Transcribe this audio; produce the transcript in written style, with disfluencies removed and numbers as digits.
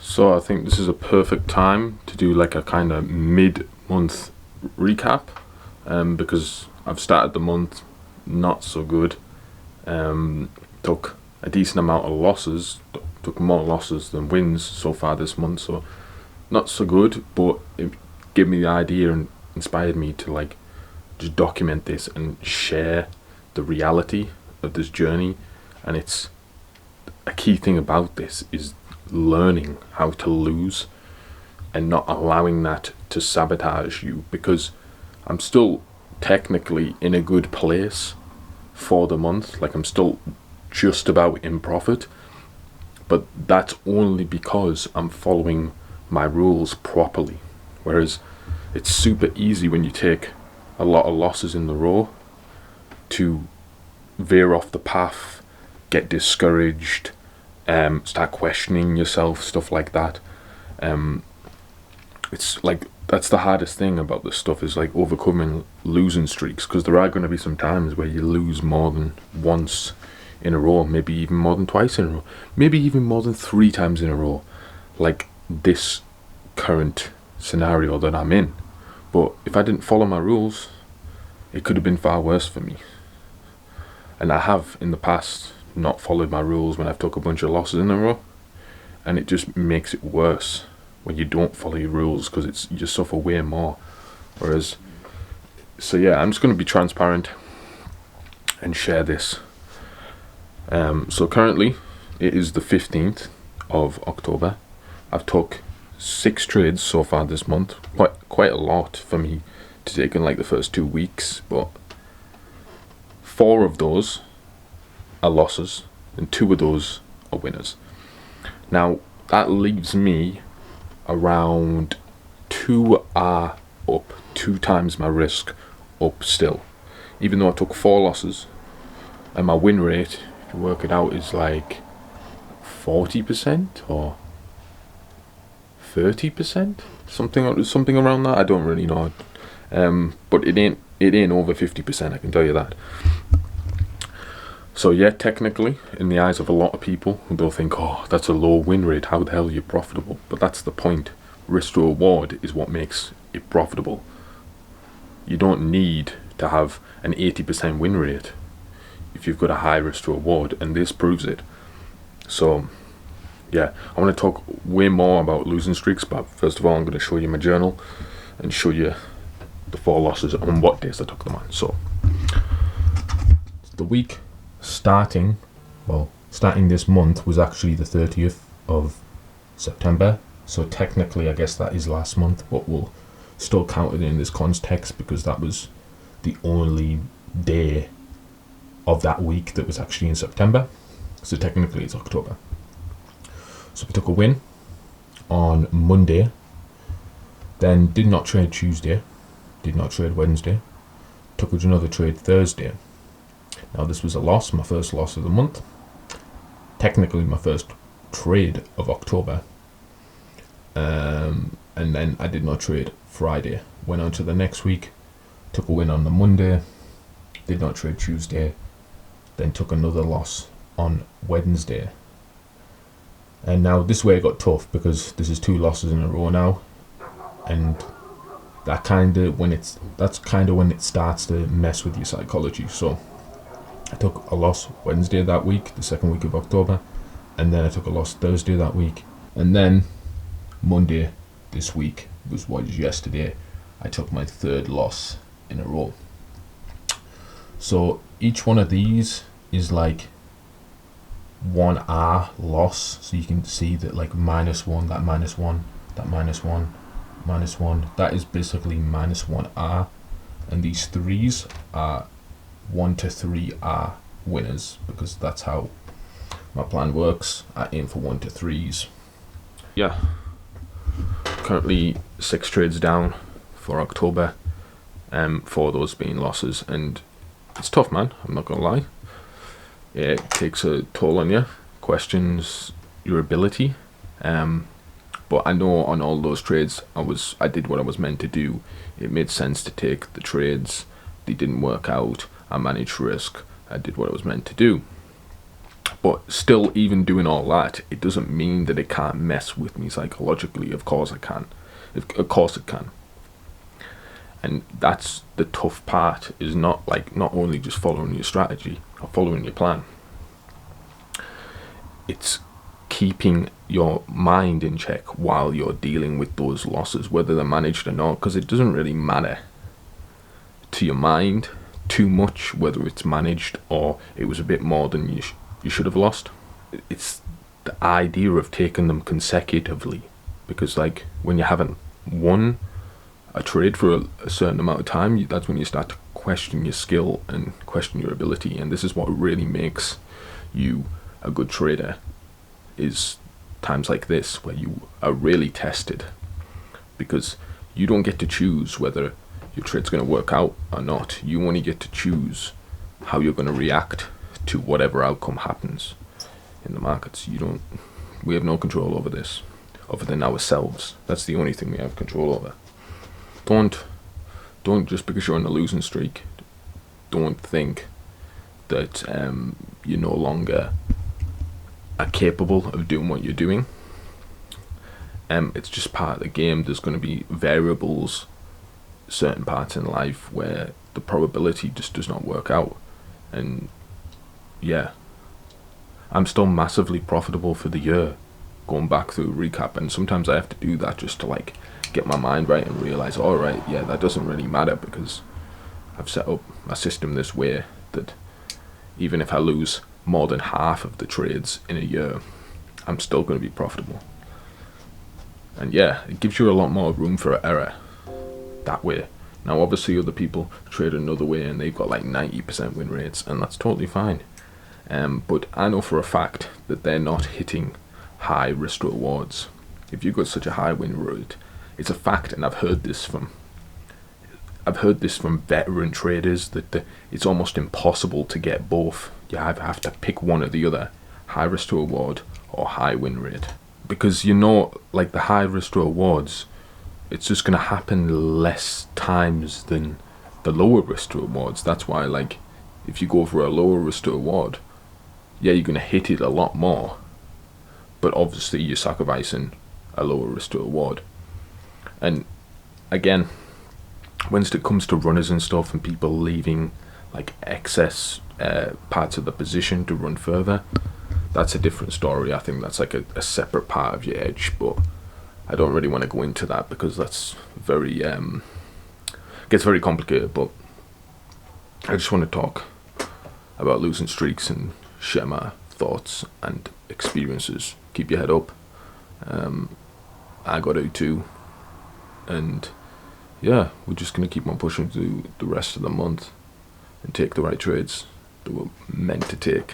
So I think this is a perfect time to do like a kind of mid-month recap, because I've started the month not so good. Took a decent amount of losses, took more losses than wins so far this month, so not so good, but it gave me the idea and inspired me to like just document this and share the reality of this journey. And it's a key thing about this is learning how to lose and not allowing that to sabotage you, because I'm still technically in a good place for the month. Like, I'm still just about in profit, but that's only because I'm following my rules properly. Whereas it's super easy when you take a lot of losses in the row to veer off the path, get discouraged, start questioning yourself, stuff like that. It's like that's the hardest thing about this stuff, is like overcoming losing streaks, because there are going to be some times where you lose more than once in a row, maybe even more than twice in a row, maybe even more than 3 times in a row, like this current scenario that I'm in. But if I didn't follow my rules, it could have been far worse for me. And I have in the past not followed my rules when I've took a bunch of losses in a row, and it just makes it worse when you don't follow your rules, because you just suffer way more. Whereas, so yeah, I'm just going to be transparent and share this. So currently it is the 15th of October. I've took 6 trades so far this month, quite a lot for me to take in like the first 2 weeks, but 4 of those are losses and 2 of those are winners. Now that leaves me around 2R up, 2 times my risk up still, even though I took 4 losses, and my win rate, if you work it out, is like 40% or 30%, something around that. I don't really know, but it ain't over 50%, I can tell you that. So yeah, technically, in the eyes of a lot of people, they'll think, oh, that's a low win rate, how the hell are you profitable? But that's the point. Risk to reward is what makes it profitable. You don't need to have an 80% win rate if you've got a high risk to reward, and this proves it. So yeah, I want to talk way more about losing streaks, but first of all I'm going to show you my journal and show you the 4 losses on what days I took them on. So the week starting this month was actually the 30th of September, so technically I guess that is last month, but we'll still count it in this context because that was the only day of that week that was actually in September, so technically it's October. So we took a win on Monday, then did not trade Tuesday, did not trade Wednesday, took another trade Thursday. Now this was a loss, my first loss of the month, technically my first trade of October, and then I did not trade Friday. Went on to the next week, took a win on the Monday, did not trade Tuesday, then took another loss on Wednesday. And now this way it got tough because this is 2 losses in a row now, and that's kind of when it starts to mess with your psychology. So I took a loss Wednesday that week, the second week of October, and then I took a loss Thursday that week, and then Monday this week was yesterday, I took my 3rd loss in a row. So each one of these is like 1R loss, so you can see that like -1, that -1, that -1, -1, that is basically -1R, and these 3s are 1 to 3R winners, because that's how my plan works. I aim for 1 to 3s. Yeah, currently 6 trades down for October, 4 of those being losses, and it's tough, man, I'm not gonna lie. Yeah, it takes a toll on you, questions your ability, but I know on all those trades I did what I was meant to do. It made sense to take the trades. They didn't work out, I managed risk, I did what I was meant to do. But still, even doing all that, it doesn't mean that it can't mess with me psychologically. Of course it can. Of course it can. And that's the tough part, is not only just following your strategy or following your plan. It's keeping your mind in check while you're dealing with those losses, whether they're managed or not, because it doesn't really matter to your mind too much whether it's managed or it was a bit more than you should have lost. It's the idea of taking them consecutively, because like when you haven't won a trade for a certain amount of time, that's when you start to question your skill and question your ability. And this is what really makes you a good trader, is times like this where you are really tested, because you don't get to choose whether your trade's going to work out or not. You only get to choose how you're going to react to whatever outcome happens in the markets. We have no control over this other than ourselves. That's the only thing we have control over. Don't just because you're on a losing streak, don't think that you no longer are capable of doing what you're doing. It's just part of the game. There's going to be variables, certain parts in life where the probability just does not work out. And yeah, I'm still massively profitable for the year, going back through a recap, and sometimes I have to do that just to like get my mind right and realize, all right, yeah, that doesn't really matter, because I've set up my system this way that even if I lose more than half of the trades in a year, I'm still going to be profitable. And yeah, it gives you a lot more room for error that way. Now obviously other people trade another way and they've got like 90% win rates, and that's totally fine. But I know for a fact that they're not hitting high risk rewards. If you've got such a high win rate, it's a fact, and I've heard this from veteran traders, that it's almost impossible to get both. You either have to pick one or the other, high risk to reward or high win rate. Because like the high risk to rewards, it's just going to happen less times than the lower risk to rewards. That's why, like, if you go for a lower risk to reward, yeah, you're going to hit it a lot more, but obviously you're sacrificing a lower risk to reward. And again, when it comes to runners and stuff and people leaving like excess parts of the position to run further, that's a different story. I think that's like a separate part of your edge, but I don't really want to go into that because that's very gets very complicated. But I just want to talk about losing streaks and share my thoughts and experiences. Keep your head up. I got out too, and yeah, we're just gonna keep on pushing through the rest of the month and take the right trades that we're meant to take.